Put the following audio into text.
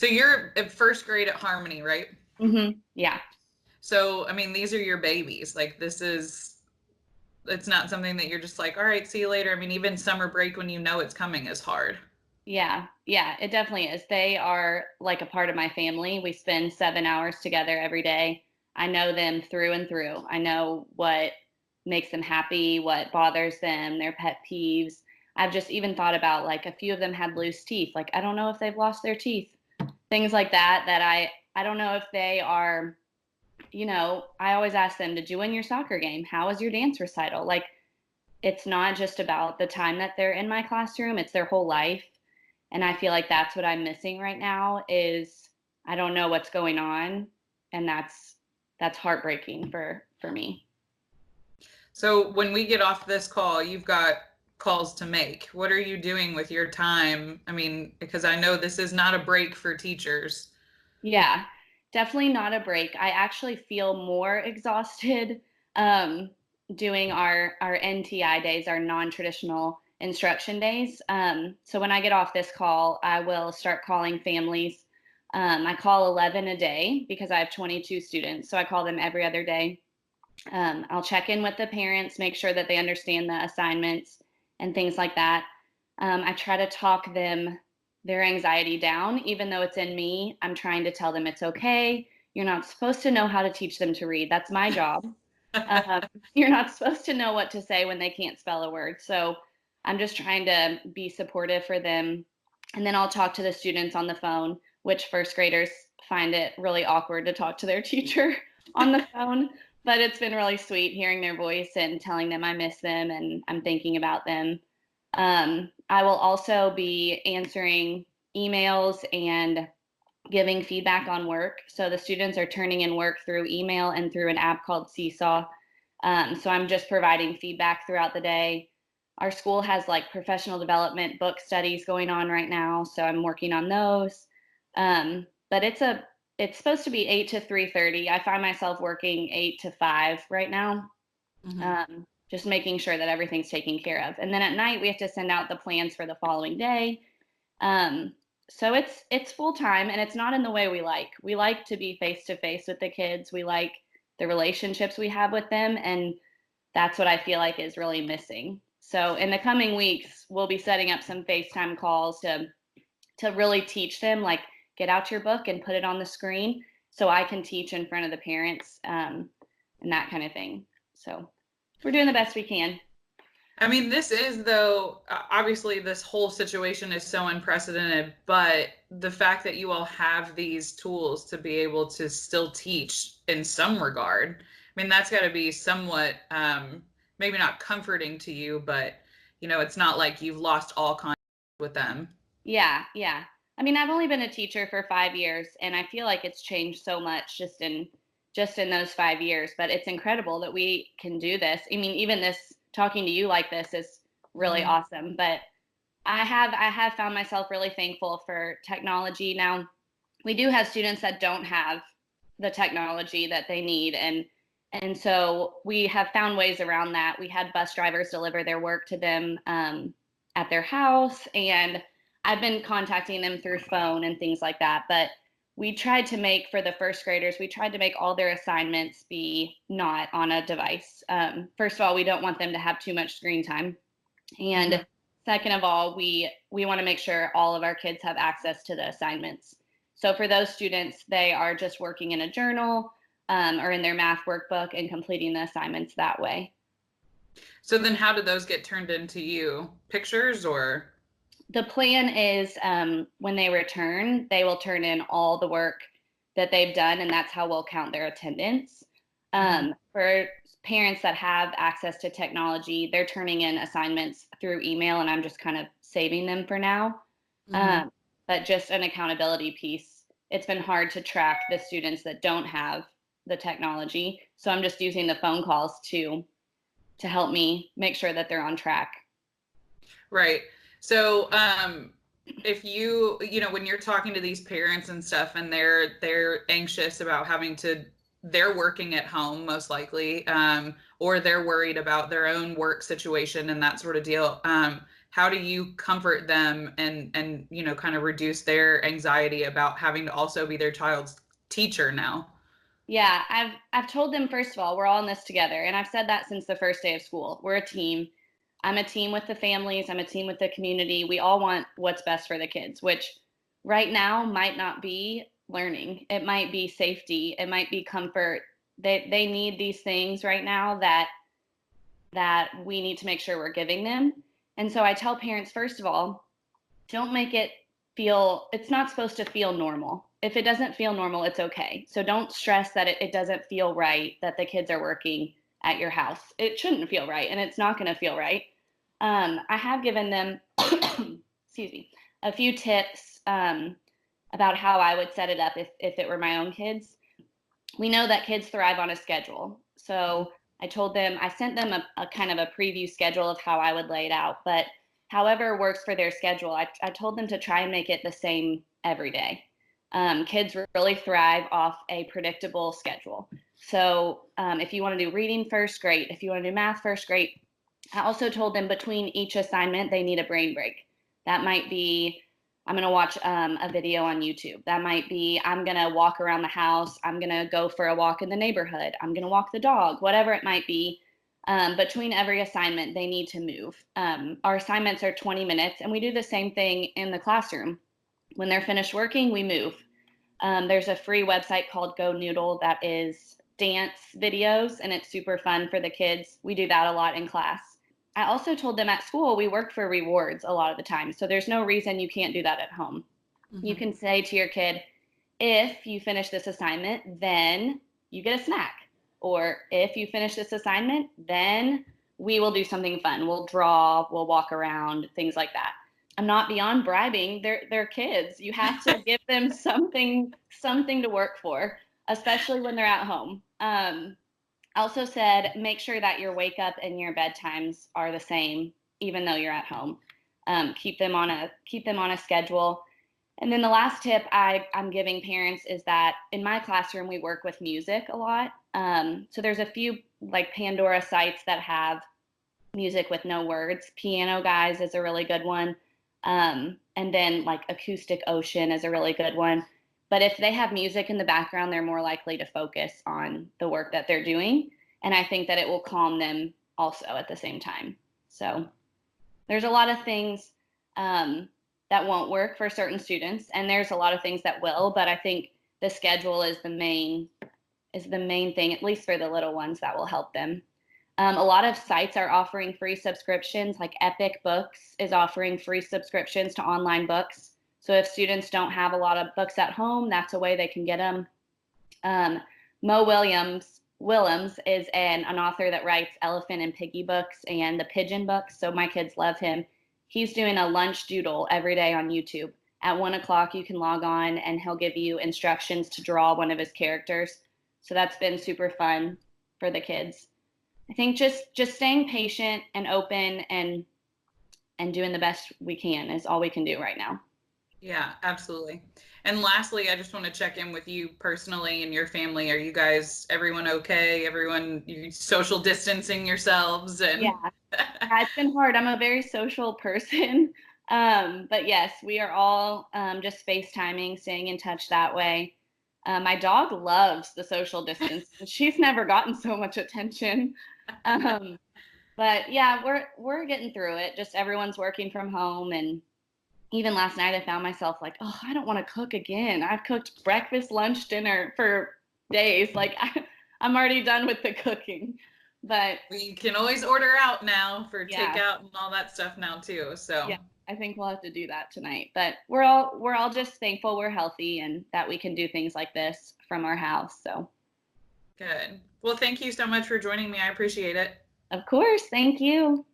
So you're at first grade at Harmony, right? Yeah. So, I mean, these are your babies. Like, it's not something that you're just like, all right, see you later. I mean, even summer break when you know it's coming is hard. Yeah. Yeah, it definitely is. They are like a part of my family. We spend 7 hours together every day. I know them through and through. I know what makes them happy, what bothers them, their pet peeves. I've just even thought about like a few of them had loose teeth. Like I don't know if they've lost their teeth. Things like that that I don't know if they are, I always ask them, did you win your soccer game? How was your dance recital? Like it's not just about the time that they're in my classroom, it's their whole life. And I feel like that's what I'm missing right now is I don't know what's going on, and that's heartbreaking for me. So when we get off this call, you've got calls to make. What are you doing with your time? I mean, because I know this is not a break for teachers. Yeah, definitely not a break. I actually feel more exhausted um, doing our NTI days, our non-traditional instruction days. So when I get off this call, I will start calling families. I call 11 a day because I have 22 students, so I call them every other day. I'll check in with the parents, make sure that they understand the assignments and things like that. I try to talk their anxiety down, even though it's in me. I'm trying to tell them it's okay. You're not supposed to know how to teach them to read. That's my job. Um, you're not supposed to know what to say when they can't spell a word. So I'm just trying to be supportive for them. And then I'll talk to the students on the phone, which first graders find it really awkward to talk to their teacher on the phone. But it's been really sweet hearing their voice and telling them I miss them and I'm thinking about them. I will also be answering emails and giving feedback on work. So the students are turning in work through email and through an app called Seesaw. So I'm just providing feedback throughout the day. Our school has like professional development book studies going on right now, so I'm working on those. But it's supposed to be 8 to 3:30. I find myself working 8 to 5 right now, Mhm. just making sure that everything's taken care of. And then at night we have to send out the plans for the following day. Um, so it's full time and it's not in the way we like. We like to be face to face with the kids. We like the relationships we have with them, and that's what I feel like is really missing. So in the coming weeks, we'll be setting up some FaceTime calls to really teach them, like get out your book and put it on the screen so I can teach in front of the parents, and that kind of thing. So we're doing the best we can. I mean, this is, though, obviously, this whole situation is so unprecedented, but the fact that you all have these tools to be able to still teach in some regard, I mean, that's got to be somewhat, maybe not comforting to you, but, it's not like you've lost all contact with them. Yeah, yeah. I mean, I've only been a teacher for 5 years, and I feel like it's changed so much just in those 5 years. But it's incredible that we can do this. I mean, even this talking to you like this is really Mhm. awesome. But I have found myself really thankful for technology. Now, we do have students that don't have the technology that they need, and so we have found ways around that. We had bus drivers deliver their work to them at their house, and I've been contacting them through phone and things like that. But we tried to make for the first graders, we tried to make all their assignments be not on a device. First of all, we don't want them to have too much screen time, Mhm. and second of all, we want to make sure all of our kids have access to the assignments. So for those students, they are just working in a journal or in their math workbook and completing the assignments that way. So then how do those get turned into you? Pictures or? The plan is when they return, they will turn in all the work that they've done, and that's how we'll count their attendance. Mhm. For parents that have access to technology, they're turning in assignments through email, and I'm just kind of saving them for now. Mhm. Um, but just an accountability piece. It's been hard to track the students that don't have the technology, so I'm just using the phone calls to help me make sure that they're on track. Right. So, if when you're talking to these parents and stuff, and they're anxious about they're working at home most likely, or they're worried about their own work situation and that sort of deal. how do you comfort them and you know, kind of reduce their anxiety about having to also be their child's teacher now? Yeah, I've told them, first of all, we're all in this together, and I've said that since the first day of school. We're a team. I'm a team with the families. I'm a team with the community. We all want what's best for the kids, which right now might not be learning. It might be safety. It might be comfort. They need these things right now that we need to make sure we're giving them. And so I tell parents, first of all, don't make it feel, it's not supposed to feel normal. If it doesn't feel normal, it's okay. So don't stress that it doesn't feel right that the kids are working at your house. It shouldn't feel right, and it's not going to feel right. I have given them, excuse me, a few tips about how I would set it up if it were my own kids. We know that kids thrive on a schedule. So I told them, I sent them a kind of a preview schedule of how I would lay it out, but however works for their schedule, I told them to try and make it the same every day. Kids really thrive off a predictable schedule. So if you want to do reading first, great. If you want to do math first, great. I also told them between each assignment, they need a brain break. That might be, I'm going to watch a video on YouTube. That might be, I'm going to walk around the house. I'm going to go for a walk in the neighborhood. I'm going to walk the dog, whatever it might be. Between every assignment, they need to move. Our assignments are 20 minutes, and we do the same thing in the classroom. When they're finished working, we move. There's a free website called Go Noodle that is dance videos, and it's super fun for the kids. We do that a lot in class. I also told them at school we work for rewards a lot of the time, so there's no reason you can't do that at home. Mm-hmm. You can say to your kid, if you finish this assignment, then you get a snack. Or if you finish this assignment, then we will do something fun. We'll draw, we'll walk around, things like that. I'm not beyond bribing. They're kids. You have to give them something to work for, especially when they're at home. Also said, make sure that your wake up and your bedtimes are the same, even though you're at home. Keep them on a schedule. And then the last tip I'm giving parents is that in my classroom, we work with music a lot. So there's a few like Pandora sites that have music with no words. Piano Guys is a really good one. And then like Acoustic Ocean is a really good one. But if they have music in the background, they're more likely to focus on the work that they're doing. And I think that it will calm them also at the same time. So there's a lot of things that won't work for certain students, and there's a lot of things that will, but I think the schedule is the main thing, at least for the little ones, that will help them. A lot of sites are offering free subscriptions, like Epic Books is offering free subscriptions to online books. So if students don't have a lot of books at home, that's a way they can get them. Mo Willems is an author that writes Elephant and Piggy books and the Pigeon books, so my kids love him. He's doing a lunch doodle every day on YouTube. At 1 o'clock, you can log on and he'll give you instructions to draw one of his characters. So that's been super fun for the kids. I think just staying patient and open and doing the best we can is all we can do right now. Yeah, absolutely. And lastly, I just want to check in with you personally and your family. Are you guys, everyone okay? Everyone, you social distancing yourselves? And yeah, it's been hard. I'm a very social person. But yes, we are all just FaceTiming, staying in touch that way. My dog loves the social distance. She's never gotten so much attention. But yeah, we're getting through it. Just everyone's working from home, and even last night I found myself like, oh, I don't want to cook again. I've cooked breakfast, lunch, dinner for days. Like I'm already done with the cooking. But we can always order out now for takeout and all that stuff now too. So yeah, I think we'll have to do that tonight. But we're all just thankful we're healthy and that we can do things like this from our house. So good. Well, thank you so much for joining me. I appreciate it. Of course. Thank you.